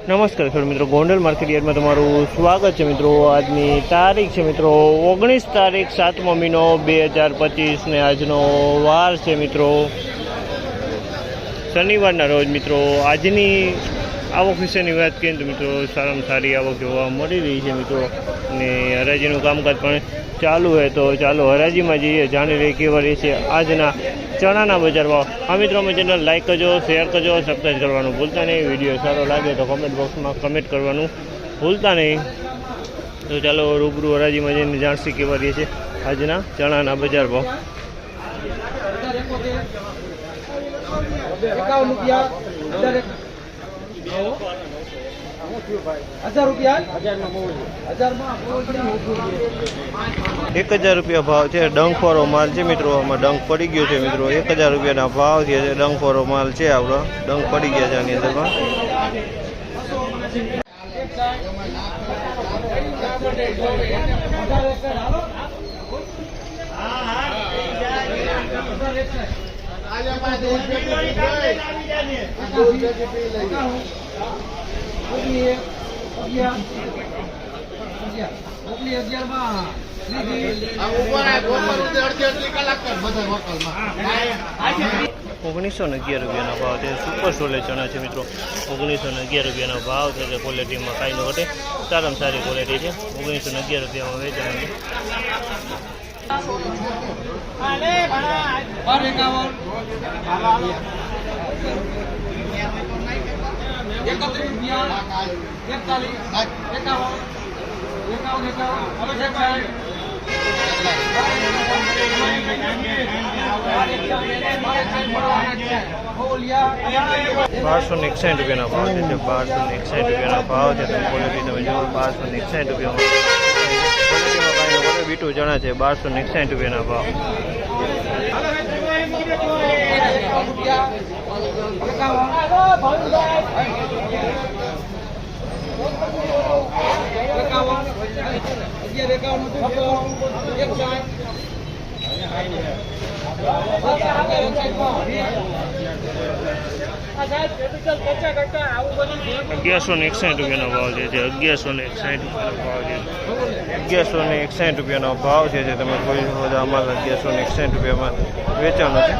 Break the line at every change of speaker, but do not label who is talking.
નમસ્કાર ખેડૂત મિત્રો, ગોંડલ માર્કેટ યાર્ડમાં તમારું સ્વાગત છે મિત્રો। આજની તારીખ છે મિત્રો 19 તારીખ 7મો મહિનો 2025 ને આજનો વાર છે મિત્રો શનિવારના રોજ મિત્રો। આજની આવક વિશેની વાત કરીએ તો મિત્રો સારામાં સારી આવક જોવા મળી રહી છે મિત્રો, અને હરાજીનું કામકાજ પણ ચાલુ હોય તો ચાલો હરાજીમાં જઈએ, જાણી લઈએ કેવા રહે છે આજના ચણાના બજાર ભાવ। આ મિત્રો અમે ચેનલ લાઈક કરજો, શેર કરજો, સબસ્ક્રાઈબ કરવાનું ભૂલતા નહીં। વિડીયો સારો લાગે તો કમેન્ટ બોક્સમાં કમેન્ટ કરવાનું ભૂલતા નહીં। તો ચાલો રૂબરૂ હરાજીમાં જઈને જાણશી કેવા રહે છે આજના ચણાના બજાર ભાવ। 1000 રૂપિયા ભાવ છે। ડંખવાળો માલ છે મિત્રો, આમાં ડંખ પડી ગયો છે મિત્રો। 1000 રૂપિયાના ભાવ છે। ડંખવાળો માલ છે, આપણો ડંખ પડી ગયા છે આની અંદરમાં। ₹1911 ભાવ છે। સુપર સોલે ચણા છે મિત્રો। 1911 રૂપિયાનો ભાવ છે। ક્વોલિટીમાં કાંઈ ન ઘટે, સારામાં સારી ક્વોલિટી છે। 1911 રૂપિયામાં વેચાણ છે। ₹1261 રૂપિયાના ભાવ છે। 1261 રૂપિયાના ભાવ છે। તમે ક્વોલિટી તમે જુઓ, 1261 રૂપિયામાં ક્વોલિટીમાં કાંઈ ન બીટું ચણા છે। 1261 રૂપિયાના ભાવ। ₹1161 ભાવ છે। 1161 રૂપિયાનો ભાવ છે। 1161 રૂપિયાનો ભાવ છે। તમે કોઈ બધા અમારા 1161 રૂપિયામાં વેચાણો છે।